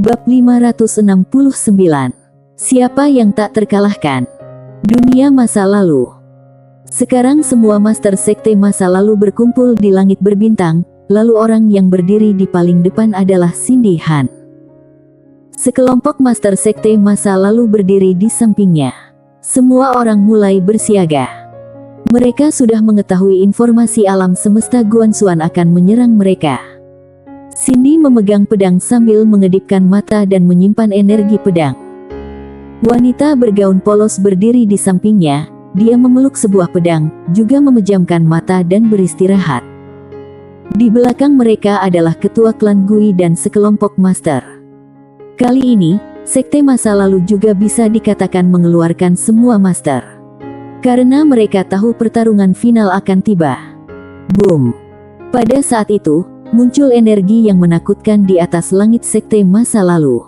Bab 569. Siapa yang tak terkalahkan? Dunia masa lalu. Sekarang semua master sekte masa lalu berkumpul di langit berbintang, lalu orang yang berdiri di paling depan adalah Cindy Han. Sekelompok master sekte masa lalu berdiri di sampingnya. Semua orang mulai bersiaga. Mereka sudah mengetahui informasi alam semesta Guanxuan akan menyerang mereka. Cindy memegang pedang sambil mengedipkan mata dan menyimpan energi pedang. Wanita bergaun polos berdiri di sampingnya, dia memeluk sebuah pedang, juga memejamkan mata dan beristirahat. Di belakang mereka adalah ketua klan Gui dan sekelompok master. Kali ini, sekte masa lalu juga bisa dikatakan mengeluarkan semua master. Karena mereka tahu pertarungan final akan tiba. Boom! Pada saat itu, muncul energi yang menakutkan di atas langit sekte masa lalu.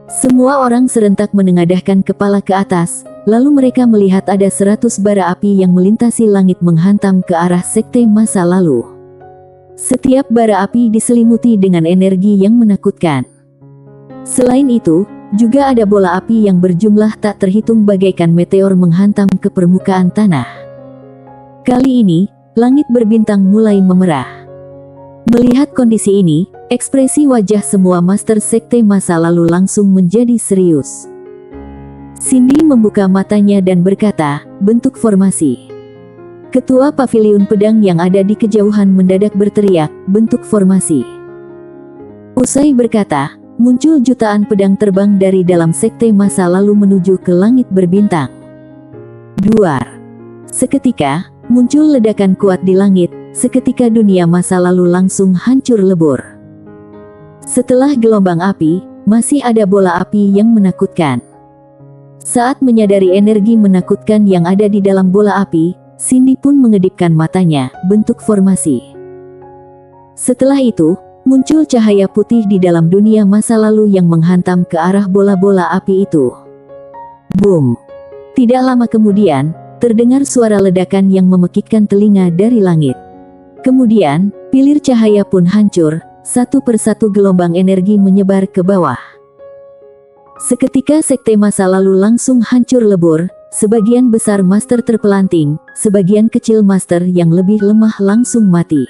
Semua orang serentak menengadahkan kepala ke atas, lalu mereka melihat ada 100 bara api yang melintasi langit menghantam ke arah sekte masa lalu. Setiap bara api diselimuti dengan energi yang menakutkan. Selain itu, juga ada bola api yang berjumlah tak terhitung bagaikan meteor menghantam ke permukaan tanah. Kali ini, langit berbintang mulai memerah. Melihat kondisi ini, ekspresi wajah semua master sekte masa lalu langsung menjadi serius. Cindy membuka matanya dan berkata, "Bentuk formasi." Ketua paviliun pedang yang ada di kejauhan mendadak berteriak, "Bentuk formasi." Usai berkata, muncul jutaan pedang terbang dari dalam sekte masa lalu menuju ke langit berbintang. Duar. Seketika, muncul ledakan kuat di langit. Seketika dunia masa lalu langsung hancur lebur. Setelah gelombang api, masih ada bola api yang menakutkan. Saat menyadari energi menakutkan yang ada di dalam bola api, Cindy pun mengedipkan matanya, bentuk formasi. Setelah itu, muncul cahaya putih di dalam dunia masa lalu yang menghantam ke arah bola-bola api itu. Boom! Tidak lama kemudian, terdengar suara ledakan yang memekikkan telinga dari langit. Kemudian, pilir cahaya pun hancur, satu persatu gelombang energi menyebar ke bawah. Seketika sekte masa lalu langsung hancur lebur, sebagian besar master terpelanting, sebagian kecil master yang lebih lemah langsung mati.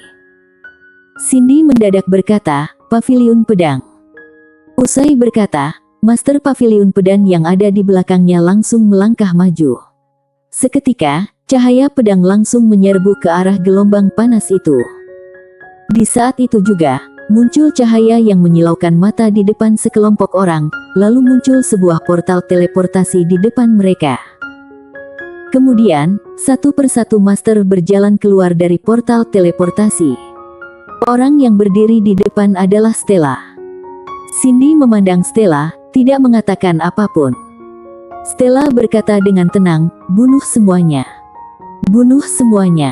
Cindy mendadak berkata, "Paviliun pedang." Usai berkata, master paviliun pedang yang ada di belakangnya langsung melangkah maju. Seketika, cahaya pedang langsung menyerbu ke arah gelombang panas itu. Di saat itu juga, muncul cahaya yang menyilaukan mata di depan sekelompok orang, lalu muncul sebuah portal teleportasi di depan mereka. Kemudian, satu persatu master berjalan keluar dari portal teleportasi. Orang yang berdiri di depan adalah Stella. Cindy memandang Stella, tidak mengatakan apapun. Stella berkata dengan tenang, "Bunuh semuanya. Bunuh semuanya."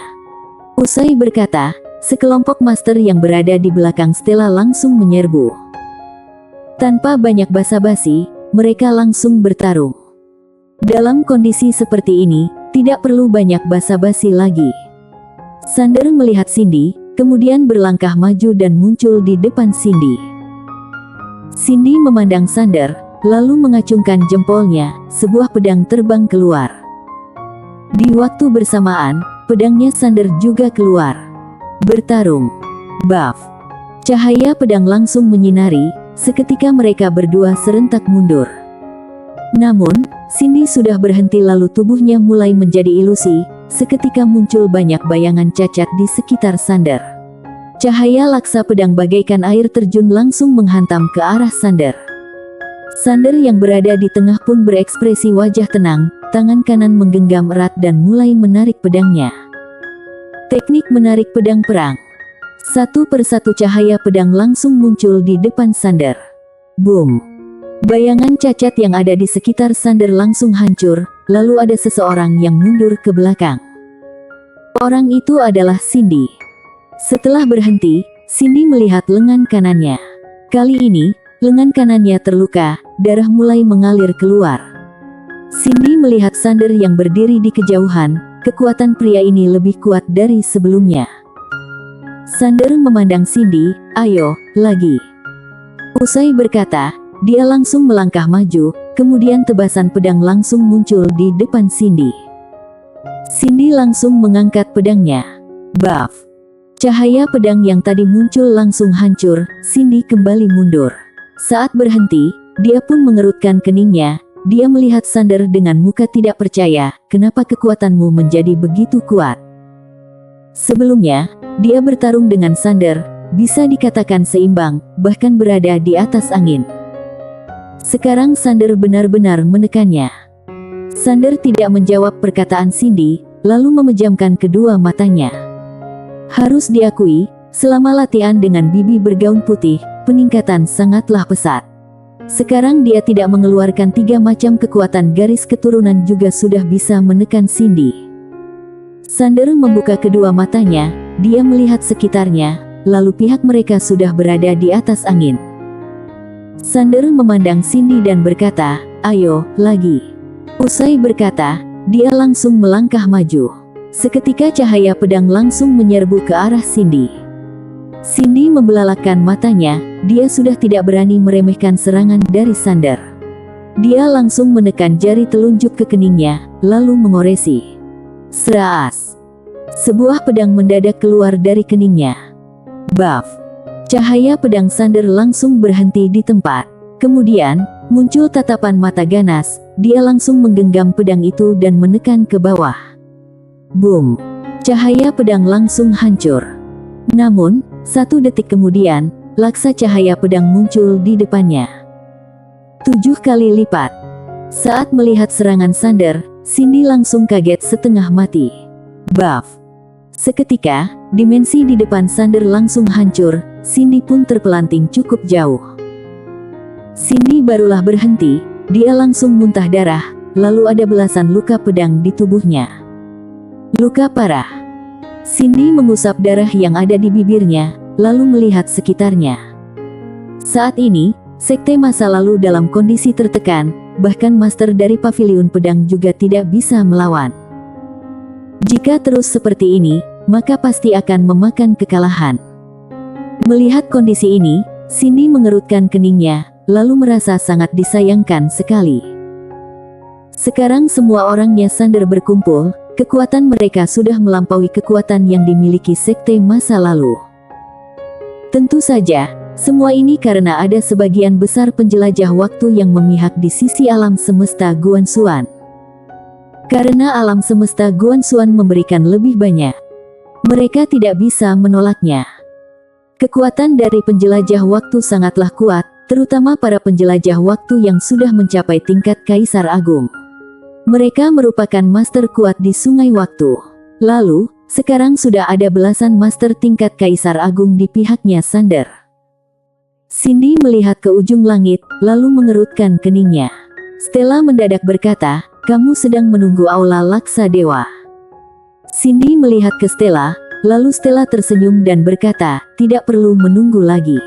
Usai berkata, sekelompok master yang berada di belakang Stella langsung menyerbu. Tanpa banyak basa-basi, mereka langsung bertarung. Dalam kondisi seperti ini, tidak perlu banyak basa-basi lagi. Sander melihat Cindy, kemudian berlangkah maju dan muncul di depan Cindy. Cindy memandang Sander, lalu mengacungkan jempolnya, sebuah pedang terbang keluar. Di waktu bersamaan, pedangnya Sander juga keluar. Bertarung. Buff. Cahaya pedang langsung menyinari, seketika mereka berdua serentak mundur. Namun, Cindy sudah berhenti lalu tubuhnya mulai menjadi ilusi, seketika muncul banyak bayangan cacat di sekitar Sander. Cahaya laksa pedang bagaikan air terjun langsung menghantam ke arah Sander. Sander yang berada di tengah pun berekspresi wajah tenang, tangan kanan menggenggam erat dan mulai menarik pedangnya. Teknik menarik pedang perang. Satu persatu cahaya pedang langsung muncul di depan Sander. Boom! Bayangan cacat yang ada di sekitar Sander langsung hancur, lalu ada seseorang yang mundur ke belakang. Orang itu adalah Cindy. Setelah berhenti, Cindy melihat lengan kanannya. Kali ini, lengan kanannya terluka, darah mulai mengalir keluar. Cindy melihat Sander yang berdiri di kejauhan, kekuatan pria ini lebih kuat dari sebelumnya. Sander memandang Cindy, "Ayo, lagi." Usai berkata, dia langsung melangkah maju, kemudian tebasan pedang langsung muncul di depan Cindy. Cindy langsung mengangkat pedangnya. Buff! Cahaya pedang yang tadi muncul langsung hancur, Cindy kembali mundur. Saat berhenti, dia pun mengerutkan keningnya. Dia melihat Sander dengan muka tidak percaya, kenapa kekuatanmu menjadi begitu kuat? Sebelumnya, dia bertarung dengan Sander, bisa dikatakan seimbang, bahkan berada di atas angin. Sekarang Sander benar-benar menekannya. Sander tidak menjawab perkataan Cindy, lalu memejamkan kedua matanya. Harus diakui, selama latihan dengan bibi bergaun putih, peningkatan sangatlah pesat. Sekarang dia tidak mengeluarkan 3 macam kekuatan garis keturunan juga sudah bisa menekan Cindy. Sander membuka kedua matanya, dia melihat sekitarnya, lalu pihak mereka sudah berada di atas angin. Sander memandang Cindy dan berkata, "Ayo, lagi." Usai berkata, dia langsung melangkah maju. Seketika cahaya pedang langsung menyerbu ke arah Cindy. Cindy membelalakkan matanya, dia sudah tidak berani meremehkan serangan dari Sander. Dia langsung menekan jari telunjuk ke keningnya, lalu mengoresi. Seraas! Sebuah pedang mendadak keluar dari keningnya. Buff! Cahaya pedang Sander langsung berhenti di tempat. Kemudian, muncul tatapan mata ganas, dia langsung menggenggam pedang itu dan menekan ke bawah. Boom! Cahaya pedang langsung hancur. Namun, 1 detik kemudian, laksa cahaya pedang muncul di depannya. 7 kali lipat. Saat melihat serangan Sander, Cindy langsung kaget setengah mati. Buff! Seketika, dimensi di depan Sander langsung hancur, Cindy pun terpelanting cukup jauh. Cindy barulah berhenti, dia langsung muntah darah, lalu ada belasan luka pedang di tubuhnya. Luka parah. Cindy mengusap darah yang ada di bibirnya, lalu melihat sekitarnya. Saat ini, sekte masa lalu dalam kondisi tertekan, bahkan master dari paviliun pedang juga tidak bisa melawan. Jika terus seperti ini, maka pasti akan memakan kekalahan. Melihat kondisi ini, Cindy mengerutkan keningnya, lalu merasa sangat disayangkan sekali. Sekarang semua orangnya Sander berkumpul, kekuatan mereka sudah melampaui kekuatan yang dimiliki sekte masa lalu. Tentu saja, semua ini karena ada sebagian besar penjelajah waktu yang memihak di sisi alam semesta Guanxuan. Karena alam semesta Guanxuan memberikan lebih banyak, mereka tidak bisa menolaknya. Kekuatan dari penjelajah waktu sangatlah kuat, terutama para penjelajah waktu yang sudah mencapai tingkat Kaisar Agung. Mereka merupakan master kuat di Sungai Waktu. Lalu, sekarang sudah ada belasan master tingkat Kaisar Agung di pihaknya Sander. Cindy melihat ke ujung langit, lalu mengerutkan keningnya. Stella mendadak berkata, "Kamu sedang menunggu Aula Laksa Dewa." Cindy melihat ke Stella, lalu Stella tersenyum dan berkata, "Tidak perlu menunggu lagi.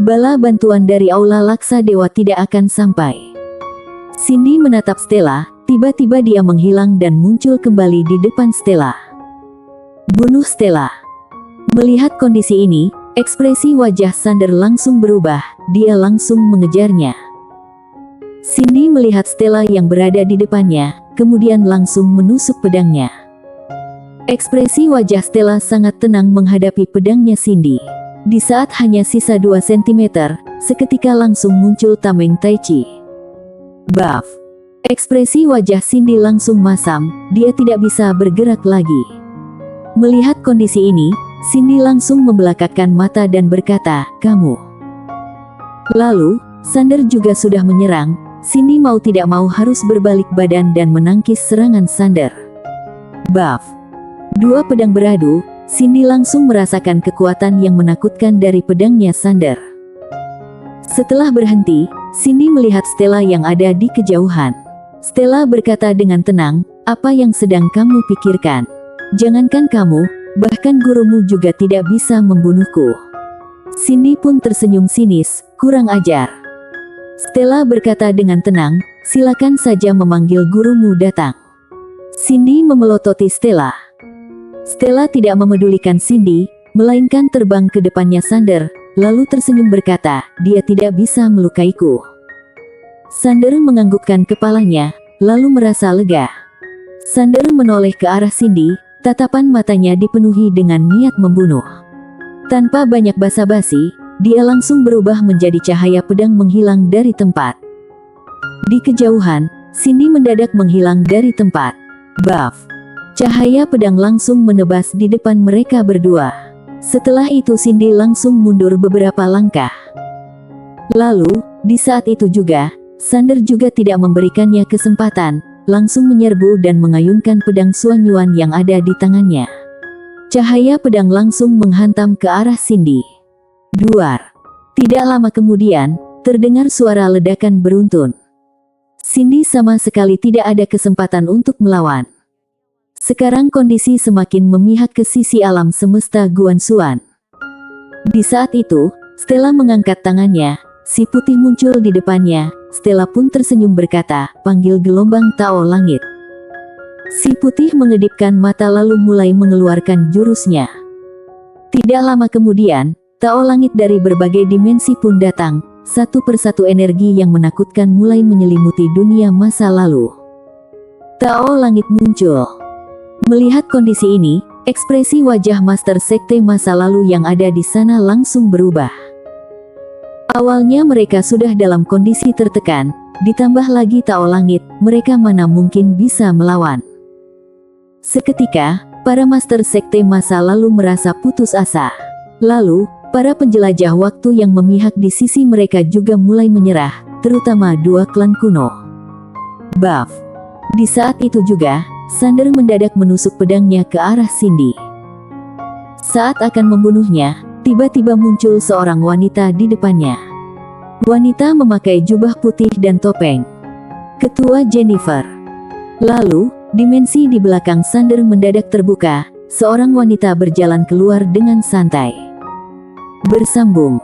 Bala bantuan dari Aula Laksa Dewa tidak akan sampai." Cindy menatap Stella. Tiba-tiba dia menghilang dan muncul kembali di depan Stella. Bunuh Stella. Melihat kondisi ini, ekspresi wajah Sander langsung berubah, dia langsung mengejarnya. Cindy melihat Stella yang berada di depannya, kemudian langsung menusuk pedangnya. Ekspresi wajah Stella sangat tenang menghadapi pedangnya Cindy. Di saat hanya sisa 2 cm, seketika langsung muncul tameng Tai Chi. Buff! Ekspresi wajah Cindy langsung masam, dia tidak bisa bergerak lagi. Melihat kondisi ini, Cindy langsung membelakangkan mata dan berkata, "Kamu." Lalu, Sander juga sudah menyerang, Cindy mau tidak mau harus berbalik badan dan menangkis serangan Sander. Buff! 2 pedang beradu, Cindy langsung merasakan kekuatan yang menakutkan dari pedangnya Sander. Setelah berhenti, Cindy melihat Stella yang ada di kejauhan. Stella berkata dengan tenang, "Apa yang sedang kamu pikirkan? Jangankan kamu, bahkan gurumu juga tidak bisa membunuhku." Cindy pun tersenyum sinis, "Kurang ajar." Stella berkata dengan tenang, "Silakan saja memanggil gurumu datang." Cindy memelototi Stella. Stella tidak memedulikan Cindy, melainkan terbang ke depannya Sander, lalu tersenyum berkata, "Dia tidak bisa melukaiku." Sander menganggukkan kepalanya, lalu merasa lega. Sander menoleh ke arah Cindy, tatapan matanya dipenuhi dengan niat membunuh. Tanpa banyak basa-basi, dia langsung berubah menjadi cahaya pedang menghilang dari tempat. Di kejauhan, Cindy mendadak menghilang dari tempat. Buff! Cahaya pedang langsung menebas di depan mereka berdua. Setelah itu Cindy langsung mundur beberapa langkah. Lalu, di saat itu juga, Sander juga tidak memberikannya kesempatan, langsung menyerbu dan mengayunkan pedang Suanyuan yang ada di tangannya. Cahaya pedang langsung menghantam ke arah Cindy. Duar! Tidak lama kemudian, terdengar suara ledakan beruntun. Cindy sama sekali tidak ada kesempatan untuk melawan. Sekarang kondisi semakin memihak ke sisi alam semesta Guanxuan. Di saat itu, Stella mengangkat tangannya, si putih muncul di depannya. Stella pun tersenyum berkata, "Panggil gelombang Tao Langit." Si putih mengedipkan mata lalu mulai mengeluarkan jurusnya. Tidak lama kemudian, Tao Langit dari berbagai dimensi pun datang. Satu persatu energi yang menakutkan mulai menyelimuti dunia masa lalu. Tao Langit muncul. Melihat kondisi ini, ekspresi wajah Master Sekte masa lalu yang ada di sana langsung berubah. Awalnya mereka sudah dalam kondisi tertekan, ditambah lagi Tao Langit, mereka mana mungkin bisa melawan. Seketika, para Master Sekte masa lalu merasa putus asa. Lalu, para penjelajah waktu yang memihak di sisi mereka juga mulai menyerah, terutama dua klan kuno. Buff! Di saat itu juga, Sander mendadak menusuk pedangnya ke arah Cindy. Saat akan membunuhnya, tiba-tiba muncul seorang wanita di depannya. Wanita memakai jubah putih dan topeng. Ketua Jennifer. Lalu, dimensi di belakang Sander mendadak terbuka, seorang wanita berjalan keluar dengan santai. Bersambung.